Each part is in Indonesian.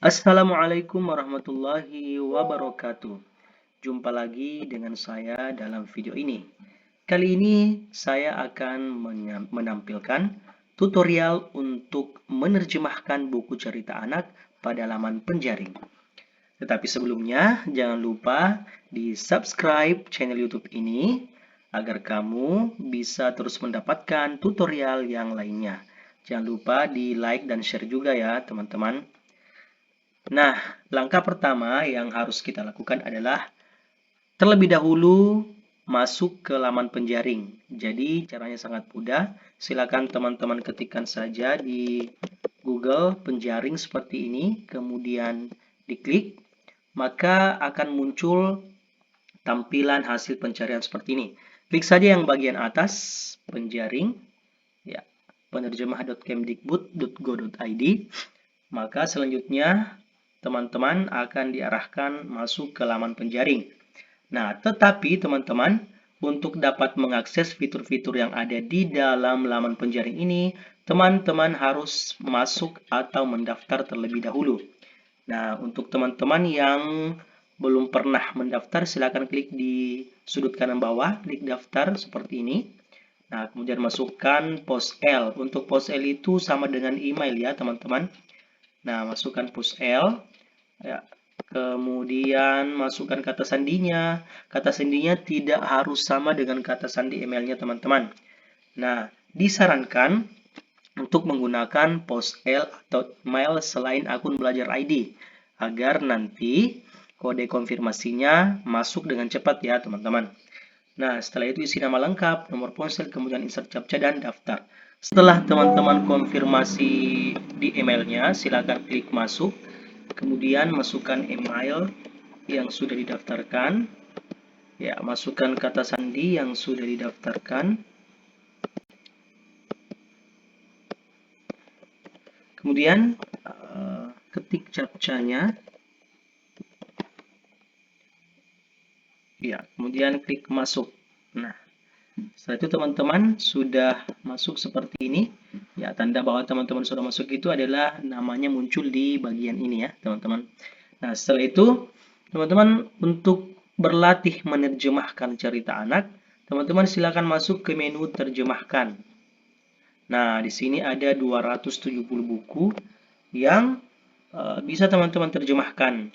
Assalamualaikum warahmatullahi wabarakatuh. Jumpa lagi dengan saya dalam video ini. Kali ini saya akan menampilkan tutorial untuk menerjemahkan buku cerita anak pada laman penjaring. Tetapi sebelumnya, jangan lupa di subscribe channel YouTube ini agar kamu bisa terus mendapatkan tutorial yang lainnya. Jangan lupa di like dan share juga ya teman-teman. Nah, langkah pertama yang harus kita lakukan adalah terlebih dahulu masuk ke laman penjaring. Jadi caranya sangat mudah. Silakan teman-teman ketikkan saja di Google penjaring seperti ini, kemudian diklik, maka akan muncul tampilan hasil pencarian seperti ini. Klik saja yang bagian atas, penjaring, ya, penerjemah.kemdikbud.go.id. Maka selanjutnya teman-teman akan diarahkan masuk ke laman penjaring. Nah, tetapi teman-teman, untuk dapat mengakses fitur-fitur yang ada di dalam laman penjaring ini, teman-teman harus masuk atau mendaftar terlebih dahulu. Nah, untuk teman-teman yang belum pernah mendaftar, silakan klik di sudut kanan bawah, klik daftar seperti ini. Nah, kemudian masukkan pos L. Untuk pos L itu sama dengan email ya, teman-teman. Nah, masukkan pos L. Ya. Kemudian masukkan kata sandinya. Kata sandinya tidak harus sama dengan kata sandi emailnya teman-teman. Nah, disarankan untuk menggunakan pos L atau email selain akun belajar ID agar nanti kode konfirmasinya masuk dengan cepat ya teman-teman. Nah, setelah itu isi nama lengkap, nomor ponsel, kemudian insert captcha dan daftar. Setelah teman-teman konfirmasi di emailnya, silakan klik masuk. Kemudian masukkan email yang sudah didaftarkan. Ya, masukkan kata sandi yang sudah didaftarkan. Kemudian ketik captcha-nya. Ya, kemudian klik masuk. Nah, setelah itu teman-teman sudah masuk seperti ini. Ya, tanda bahwa teman-teman sudah masuk itu adalah namanya muncul di bagian ini ya, teman-teman. Nah, setelah itu teman-teman untuk berlatih menerjemahkan cerita anak, teman-teman silakan masuk ke menu terjemahkan. Nah, di sini ada 270 buku yang bisa teman-teman terjemahkan.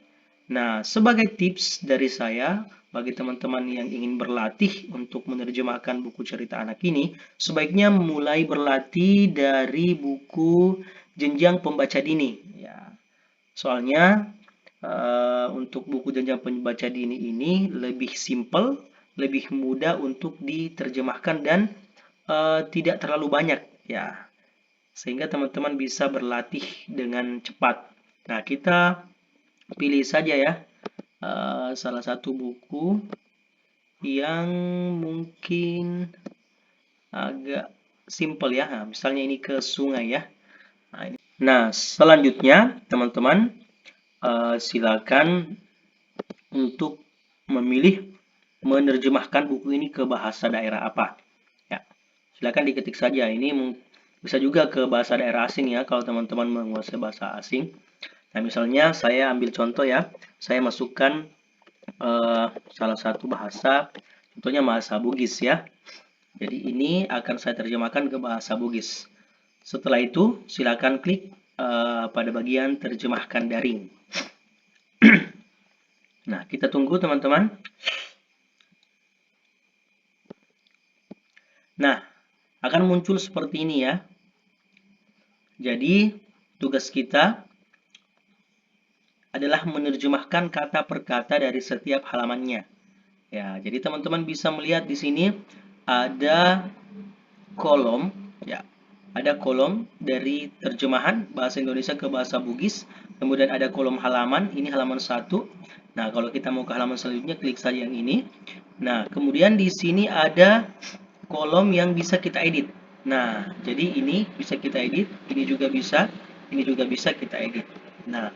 Nah, sebagai tips dari saya, bagi teman-teman yang ingin berlatih untuk menerjemahkan buku cerita anak ini, sebaiknya mulai berlatih dari buku jenjang pembaca dini. Ya, soalnya untuk buku jenjang pembaca dini ini lebih simple, lebih mudah untuk diterjemahkan dan tidak terlalu banyak. Ya, sehingga teman-teman bisa berlatih dengan cepat. Nah, kita pilih saja ya salah satu buku yang mungkin agak simple ya. Nah, misalnya ini ke sungai ya. Nah, selanjutnya teman-teman silakan untuk memilih menerjemahkan buku ini ke bahasa daerah apa. Ya, silakan diketik saja. Ini bisa juga ke bahasa daerah asing ya kalau teman-teman menguasai bahasa asing. Nah, misalnya saya ambil contoh ya. Saya masukkan salah satu bahasa, contohnya bahasa Bugis ya. Jadi ini akan saya terjemahkan ke bahasa Bugis. Setelah itu, silakan klik pada bagian terjemahkan daring. Nah, kita tunggu teman-teman. Nah, akan muncul seperti ini ya. Jadi, tugas kita adalah menerjemahkan kata per kata dari setiap halamannya. Ya, jadi teman-teman bisa melihat di sini ada kolom, ya, ada kolom dari terjemahan bahasa Indonesia ke bahasa Bugis. Kemudian ada kolom halaman, ini halaman 1. Nah, kalau kita mau ke halaman selanjutnya, klik saja yang ini. Nah, kemudian di sini ada kolom yang bisa kita edit. Nah, jadi ini bisa kita edit, ini juga bisa kita edit. Nah,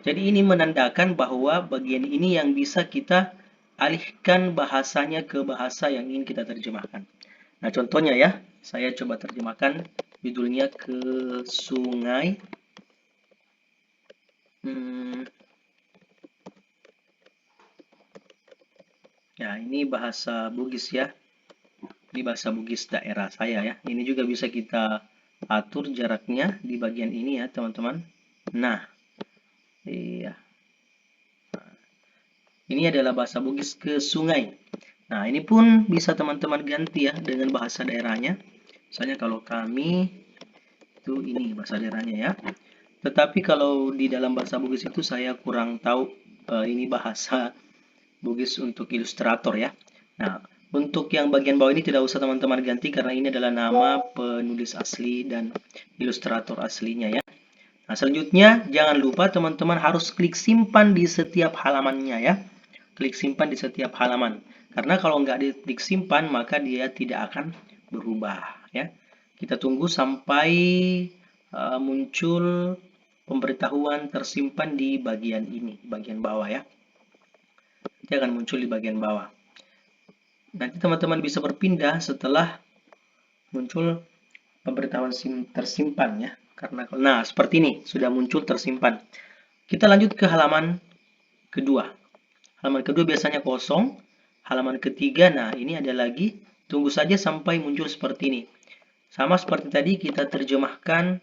jadi ini menandakan bahwa bagian ini yang bisa kita alihkan bahasanya ke bahasa yang ingin kita terjemahkan. Nah, contohnya ya, saya coba terjemahkan judulnya ke sungai. Ya, ini bahasa Bugis ya. Ini bahasa Bugis daerah saya ya. Ini juga bisa kita atur jaraknya di bagian ini ya, teman-teman. Nah, iya. Ini adalah bahasa Bugis ke sungai. Nah, ini pun bisa teman-teman ganti ya dengan bahasa daerahnya. Misalnya kalau kami itu ini bahasa daerahnya ya. Tetapi kalau di dalam bahasa Bugis itu saya kurang tahu ini bahasa Bugis untuk ilustrator ya. Nah, untuk yang bagian bawah ini tidak usah teman-teman ganti karena ini adalah nama penulis asli dan ilustrator aslinya ya. Nah, selanjutnya jangan lupa teman-teman harus klik simpan di setiap halamannya ya. Klik simpan di setiap halaman. Karena kalau nggak diklik simpan maka dia tidak akan berubah ya. Kita tunggu sampai muncul pemberitahuan tersimpan di bagian ini, bagian bawah ya. Dia akan muncul di bagian bawah. Nanti teman-teman bisa berpindah setelah muncul pemberitahuan tersimpan ya. Nah, seperti ini sudah muncul tersimpan. Kita lanjut ke halaman kedua. Halaman kedua biasanya kosong. Halaman ketiga, nah ini ada lagi. Tunggu saja sampai muncul seperti ini. Sama seperti tadi kita terjemahkan.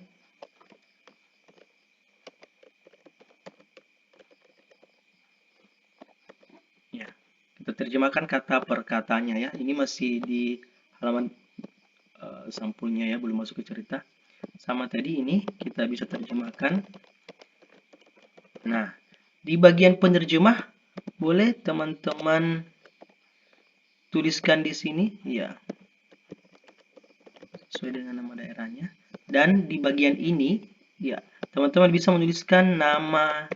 Ya, kita terjemahkan kata per katanya ya. Ini masih di halaman sampulnya ya, belum masuk ke cerita. Sama tadi ini kita bisa terjemahkan. Nah, di bagian penerjemah boleh teman-teman tuliskan di sini ya. Sesuai dengan nama daerahnya. Dan di bagian ini ya, teman-teman bisa menuliskan nama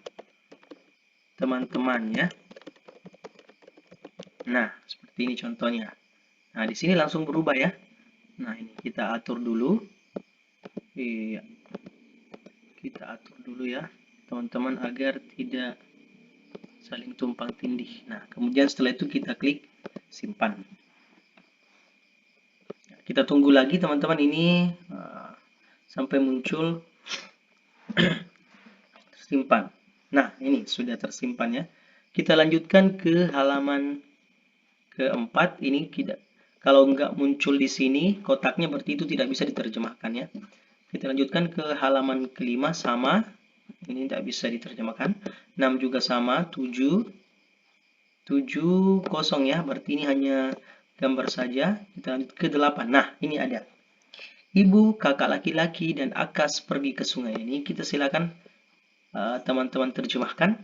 teman-teman ya. Nah, seperti ini contohnya. Nah, di sini langsung berubah ya. Nah, ini kita atur dulu. Iya. Kita atur dulu ya, teman-teman, agar tidak saling tumpang tindih. Nah, kemudian setelah itu kita klik simpan. Kita tunggu lagi teman-teman ini sampai muncul simpan. Nah, ini sudah tersimpan ya. Kita lanjutkan ke halaman keempat. Ini tidak, kalau nggak muncul di sini kotaknya berarti itu tidak bisa diterjemahkan ya. Kita lanjutkan ke halaman kelima, sama. Ini tidak bisa diterjemahkan. 6 juga sama, 7 kosong ya, berarti ini hanya gambar saja. Kita lanjut ke 8. Nah, ini ada. Ibu, kakak laki-laki, dan Akas pergi ke sungai. Ini kita silakan teman-teman terjemahkan.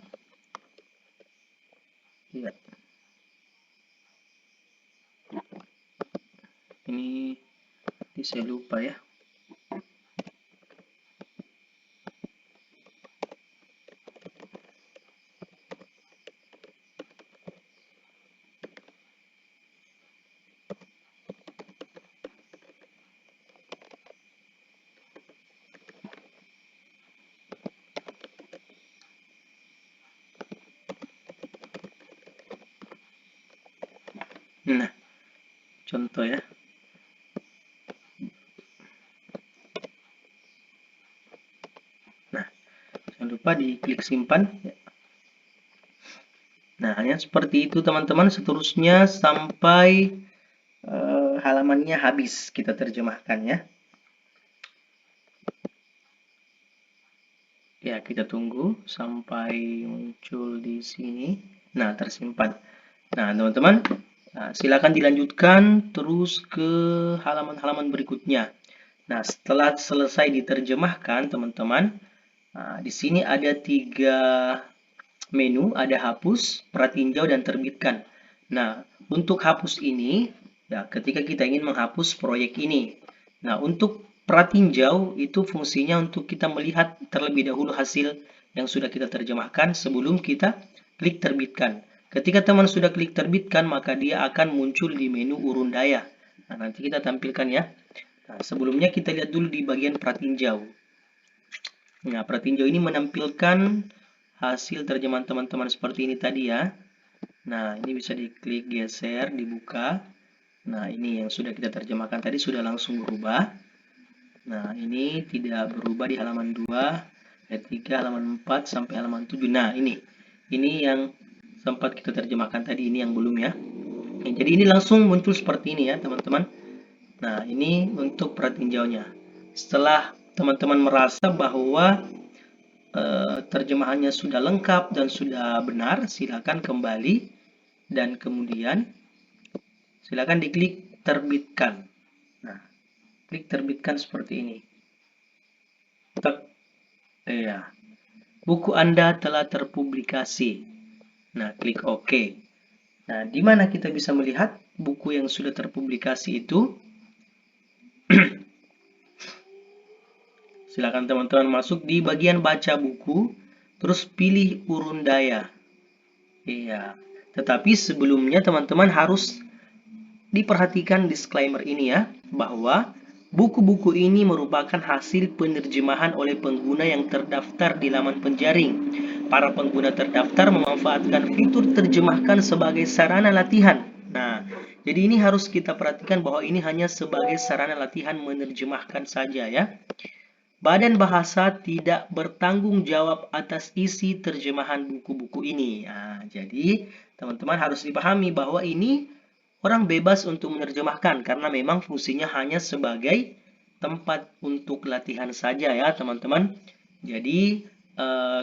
Lihat. Ini saya lupa ya. Nah, contoh ya. Nah, jangan lupa diklik simpan. Nah, hanya seperti itu teman-teman. Seterusnya sampai halamannya habis kita terjemahkan ya. Ya, kita tunggu sampai muncul di sini. Nah, tersimpan. Nah, teman-teman, silakan dilanjutkan terus ke halaman-halaman berikutnya. Nah, setelah selesai diterjemahkan, teman-teman, di sini ada 3 menu, ada hapus, pratinjau, dan terbitkan. Nah, untuk hapus ini, ya, ketika kita ingin menghapus proyek ini. Nah, untuk pratinjau itu fungsinya untuk kita melihat terlebih dahulu hasil yang sudah kita terjemahkan sebelum kita klik terbitkan. Ketika teman sudah klik terbitkan, maka dia akan muncul di menu urun daya. Nah, nanti kita tampilkan ya. Nah, sebelumnya kita lihat dulu di bagian pratinjau. Nah, pratinjau ini menampilkan hasil terjemahan teman-teman seperti ini tadi ya. Nah, ini bisa diklik geser, dibuka. Nah, ini yang sudah kita terjemahkan tadi sudah langsung berubah. Nah, ini tidak berubah di halaman 2. ayat 3, halaman 4 sampai halaman 7. Nah, ini yang sempat kita terjemahkan tadi, ini yang belum ya. Jadi ini langsung muncul seperti ini ya, teman-teman. Nah, ini untuk pratinjaunya. Setelah teman-teman merasa bahwa terjemahannya sudah lengkap dan sudah benar, silakan kembali dan kemudian silakan diklik terbitkan. Nah, klik terbitkan seperti ini. Ya, buku Anda telah terpublikasi. Nah, klik OK. Nah, di mana kita bisa melihat buku yang sudah terpublikasi itu? Silakan teman-teman masuk di bagian baca buku, terus pilih urun daya. Iya, tetapi sebelumnya teman-teman harus diperhatikan disclaimer ini ya, bahwa buku-buku ini merupakan hasil penerjemahan oleh pengguna yang terdaftar di laman penjaring. Para pengguna terdaftar memanfaatkan fitur terjemahkan sebagai sarana latihan. Nah, jadi ini harus kita perhatikan bahwa ini hanya sebagai sarana latihan menerjemahkan saja ya. Badan Bahasa tidak bertanggung jawab atas isi terjemahan buku-buku ini. Nah, jadi teman-teman harus dipahami bahwa ini orang bebas untuk menerjemahkan karena memang fungsinya hanya sebagai tempat untuk latihan saja ya teman-teman. Jadi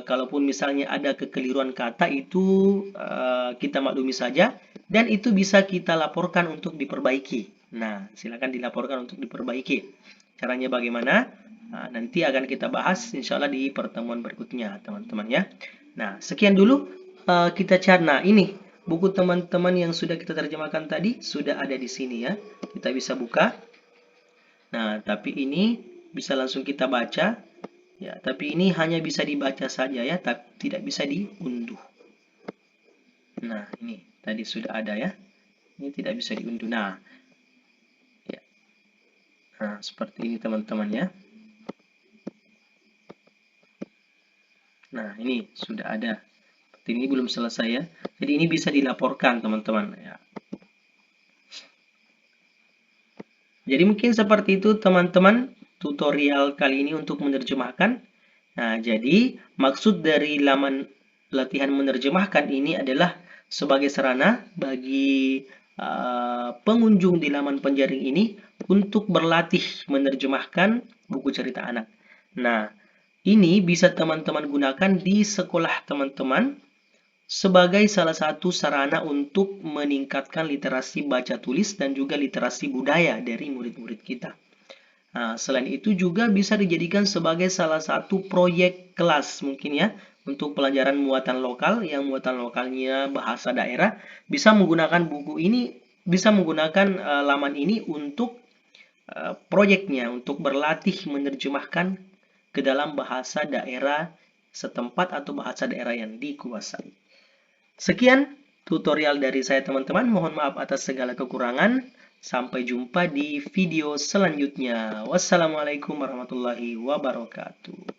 kalaupun misalnya ada kekeliruan kata itu kita maklumi saja dan itu bisa kita laporkan untuk diperbaiki. Nah, silakan dilaporkan untuk diperbaiki. Caranya bagaimana? Nah, nanti akan kita bahas insya Allah di pertemuan berikutnya teman-teman ya. Nah, sekian dulu kita cari. Nah, ini buku teman-teman yang sudah kita terjemahkan tadi sudah ada di sini ya. Kita bisa buka. Nah, tapi ini bisa langsung kita baca. Ya, tapi ini hanya bisa dibaca saja ya, tapi tidak bisa diunduh. Nah, ini tadi sudah ada ya. Ini tidak bisa diunduh. Nah, ya. Nah, seperti ini teman-teman ya. Nah, ini sudah ada. Ini belum selesai ya. Jadi ini bisa dilaporkan teman-teman ya. Jadi mungkin seperti itu teman-teman tutorial kali ini untuk menerjemahkan. Nah, jadi maksud dari laman latihan menerjemahkan ini adalah sebagai sarana bagi pengunjung di laman penjaring ini untuk berlatih menerjemahkan buku cerita anak. Nah, ini bisa teman-teman gunakan di sekolah teman-teman sebagai salah satu sarana untuk meningkatkan literasi baca tulis dan juga literasi budaya dari murid-murid kita. Nah, selain itu juga bisa dijadikan sebagai salah satu proyek kelas mungkin ya untuk pelajaran muatan lokal yang muatan lokalnya bahasa daerah bisa menggunakan buku ini, bisa menggunakan laman ini untuk proyeknya untuk berlatih menerjemahkan ke dalam bahasa daerah setempat atau bahasa daerah yang dikuasai. Sekian tutorial dari saya teman-teman, mohon maaf atas segala kekurangan. Sampai jumpa di video selanjutnya. Wassalamualaikum warahmatullahi wabarakatuh.